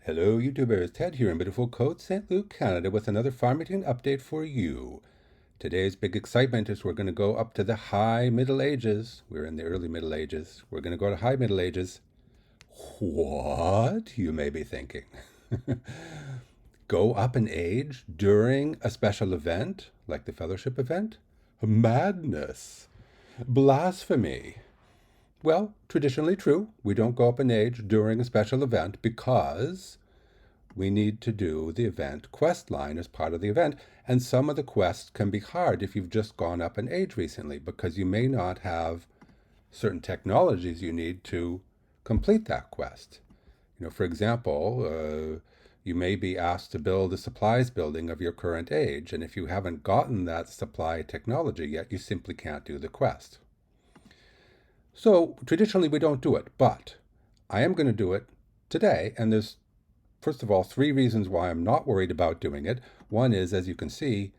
Hello YouTubers, Ted here in beautiful Côte St. Luc, Canada with another Farmington update for you. Today's big excitement is we're going to go up to the High Middle Ages. We're in the early Middle Ages. We're going to go to High Middle Ages. What? You may be thinking. Go up in age during a special event, like the fellowship event? Madness. Blasphemy. Well, traditionally true. We don't go up in age during a special event because we need to do the event quest line as part of the event. And some of the quests can be hard if you've just gone up in age recently because you may not have certain technologies you need to complete that quest. For example, you may be asked to build a supplies building of your current age. And if you haven't gotten that supply technology yet, you simply can't do the quest. So traditionally we don't do it, but I am going to do it today. And there's, first of all, three reasons why I'm not worried about doing it. One is, as you can see,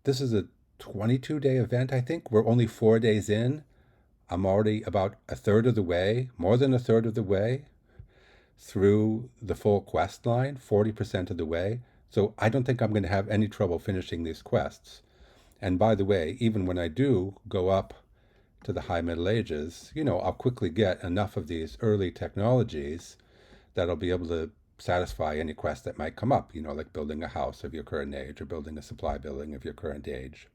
this is a 22-day event, I think. We're only 4 days in. I'm already about a third of the way, more than a third of the way through the full quest line, 40% of the way. So I don't think I'm going to have any trouble finishing these quests. And by the way, even when I do go up to the High Middle Ages, I'll quickly get enough of these early technologies that I'll be able to satisfy any quest that might come up, like building a house of your current age or building a supply building of your current age.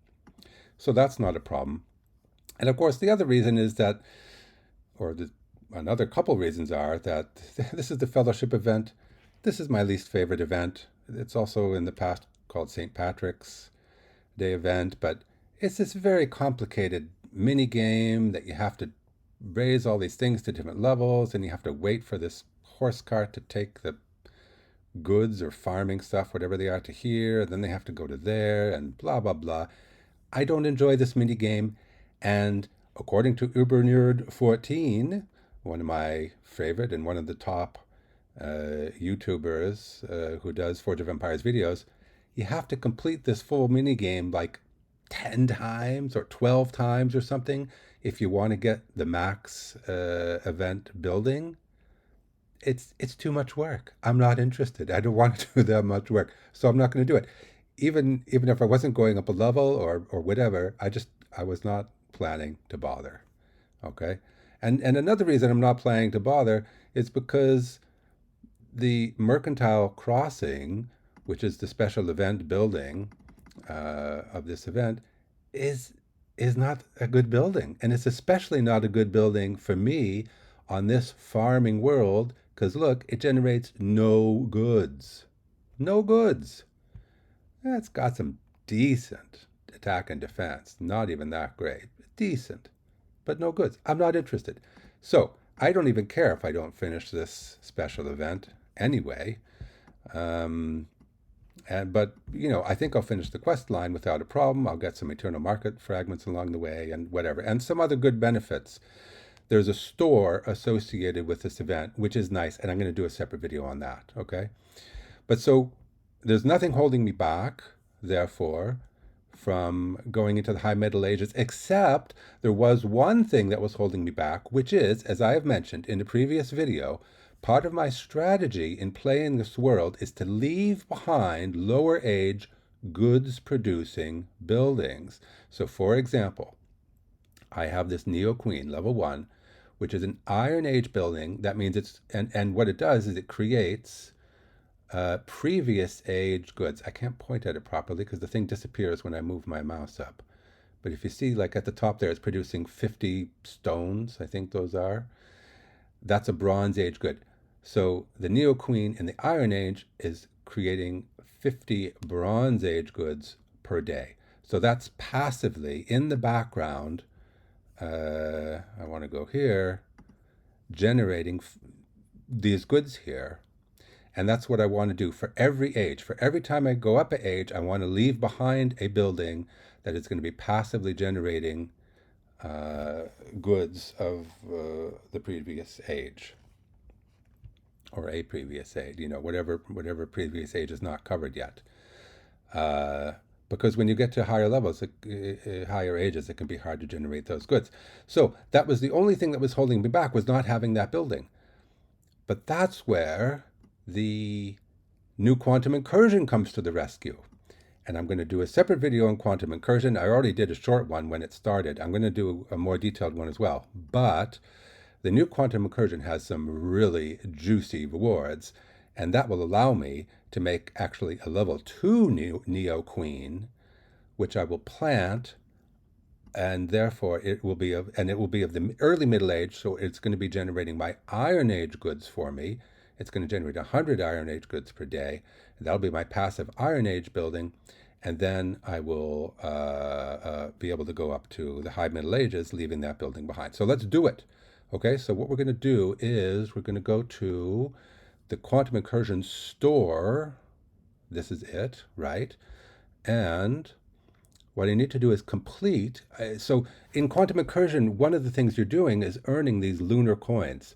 So that's not a problem. And of course, the other reason is that, another couple reasons are that this is the fellowship event. This is my least favorite event. It's also in the past called St. Patrick's Day event, but it's this very complicated mini game that you have to raise all these things to different levels, and you have to wait for this horse cart to take the goods or farming stuff, whatever they are, to here. Then they have to go to there and blah, blah, blah. I don't enjoy this mini game. And according to UberNerd14, one of my favorite and one of the top YouTubers who does Forge of Empires videos, you have to complete this full mini game like 10 times or 12 times or something if you want to get the max event building. It's too much work. I'm not interested. I don't want to do that much work, so I'm not going to do it. Even if I wasn't going up a level or whatever, I was not planning to bother. Okay, and another reason I'm not planning to bother is because the Mercantile Crossing, which is the special event building of this event, is not a good building. And it's especially not a good building for me on this farming world, because look, it generates no goods. No goods. It's got some decent attack and defense. Not even that great. Decent. But no goods. I'm not interested. So I don't even care if I don't finish this special event anyway. But I think I'll finish the quest line without a problem. I'll get some eternal market fragments along the way and whatever. And some other good benefits. There's a store associated with this event, which is nice. And I'm going to do a separate video on that. Okay. But so there's nothing holding me back, therefore, from going into the High Middle Ages, except there was one thing that was holding me back, which is, as I have mentioned in the previous video, part of my strategy in playing this world is to leave behind lower age goods producing buildings. So for example, I have this Neo Queen level 1, which is an Iron Age building. That means and what it does is it creates previous age goods. I can't point at it properly because the thing disappears when I move my mouse up. But if you see, like at the top there, it's producing 50 stones, I think those are. That's a Bronze Age good. So the Neo Queen in the Iron Age is creating 50 Bronze Age goods per day. So that's passively in the background. I want to go here, generating these goods here. And that's what I want to do for every age. For every time I go up an age, I want to leave behind a building that is going to be passively generating goods of the previous age, or a previous age, whatever previous age is not covered yet. Because when you get to higher levels, higher ages, it can be hard to generate those goods. So that was the only thing that was holding me back, was not having that building. But that's where the new quantum incursion comes to the rescue. And I'm going to do a separate video on quantum incursion. I already did a short one when it started. I'm going to do a more detailed one as well. But the new quantum incursion has some really juicy rewards, and that will allow me to make actually a level 2 Neo Queen, which I will plant, and therefore it will be of the early Middle Age, so it's going to be generating my Iron Age goods for me. It's going to generate 100 Iron Age goods per day. That'll be my passive Iron Age building, and then I will be able to go up to the High Middle Ages, leaving that building behind. So let's do it. Okay, so what we're going to do is we're going to go to the Quantum Incursion store. This is it, right? And what I need to do is complete. So in Quantum Incursion, one of the things you're doing is earning these lunar coins.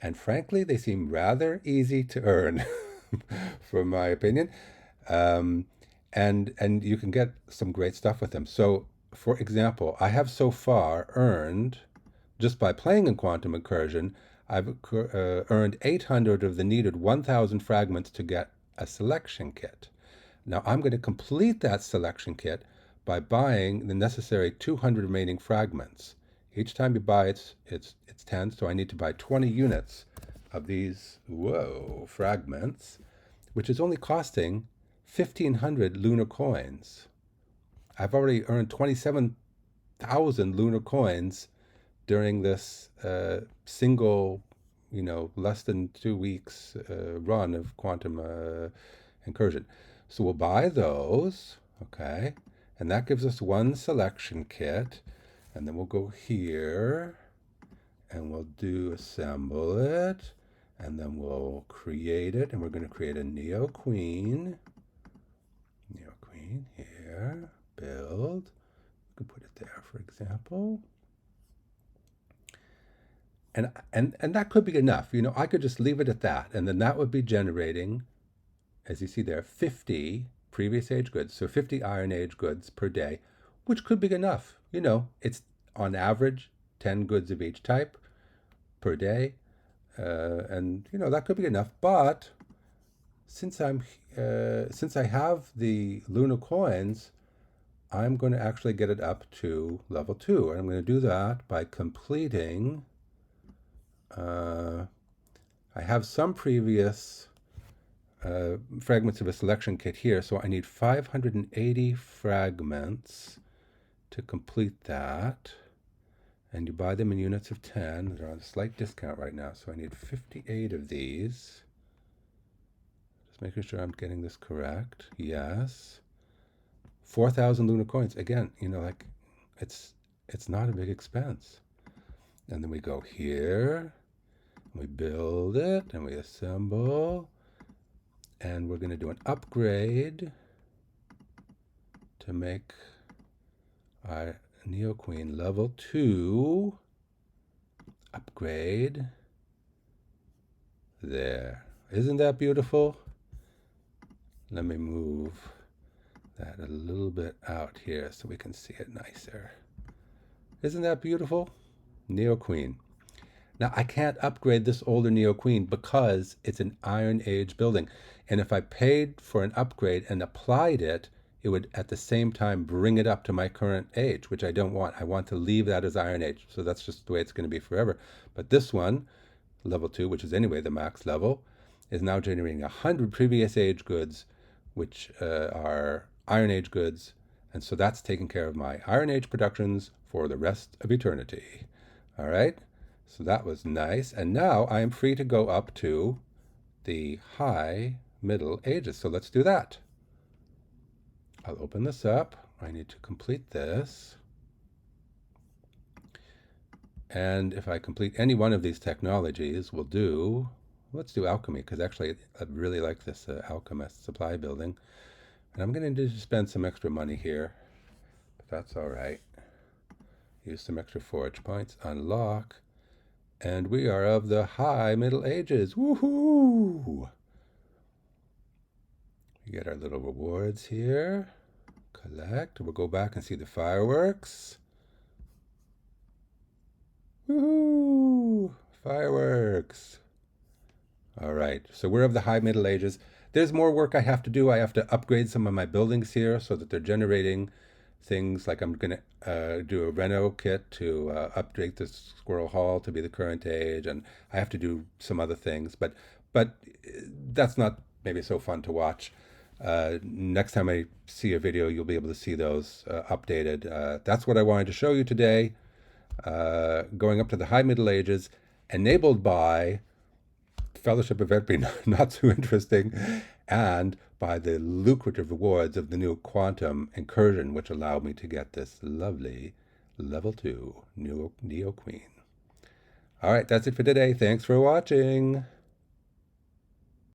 And frankly, they seem rather easy to earn, from my opinion. And you can get some great stuff with them. So, for example, I have so far earned, just by playing in Quantum Incursion, I've earned 800 of the needed 1,000 fragments to get a selection kit. Now I'm going to complete that selection kit by buying the necessary 200 remaining fragments. Each time you buy it's 10, so I need to buy 20 units of these fragments, which is only costing 1,500 lunar coins. I've already earned 27,000 lunar coins during this single, less than 2 weeks run of Quantum Incursion. So we'll buy those, okay, and that gives us one selection kit, and then we'll go here, and we'll do assemble it, and then we'll create it, and we're going to create a Neo Queen here, build, we can put it there, for example. And that could be enough. I could just leave it at that, and then that would be generating, as you see there, 50 previous age goods, so 50 Iron Age goods per day, which could be enough. It's on average 10 goods of each type per day, and that could be enough. But since I have the lunar coins, I'm going to actually get it up to level 2, and I'm going to do that by completing. I have some previous fragments of a selection kit here, so I need 580 fragments to complete that. And you buy them in units of 10. They're on a slight discount right now, so I need 58 of these. Just making sure I'm getting this correct. Yes. 4,000 lunar coins. Again, it's not a big expense. And then we go here, we build it, and we assemble, and we're going to do an upgrade to make our Neo Queen level 2. Upgrade. There. Isn't that beautiful? Let me move that a little bit out here so we can see it nicer. Isn't that beautiful? Neo Queen. Now, I can't upgrade this older Neo Queen because it's an Iron Age building. And if I paid for an upgrade and applied it, it would at the same time bring it up to my current age, which I don't want. I want to leave that as Iron Age. So that's just the way it's going to be forever. But this one, level 2, which is anyway the max level, is now generating 100 previous age goods, which are Iron Age goods. And so that's taking care of my Iron Age productions for the rest of eternity. All right? So that was nice. And now I am free to go up to the High Middle Ages. So let's do that. I'll open this up. I need to complete this. And if I complete any one of these technologies, let's do alchemy, because actually I really like this alchemist supply building. And I'm going to spend some extra money here, but that's all right. Use some extra forge points, unlock, and we are of the High Middle Ages. Woohoo! We get our little rewards here. Collect. We'll go back and see the fireworks. Woohoo! Fireworks. All right. So we're of the High Middle Ages. There's more work I have to do. I have to upgrade some of my buildings here so that they're generating things like I'm going to do a reno kit to update the Squirrel Hall to be the current age, and I have to do some other things. But that's not maybe so fun to watch. Next time I see a video, you'll be able to see those updated. That's what I wanted to show you today. Going up to the High Middle Ages, enabled by fellowship event being not so interesting, and by the lucrative rewards of the new Quantum Incursion, which allowed me to get this lovely level 2 Neo Queen. All right, that's it for today. Thanks for watching.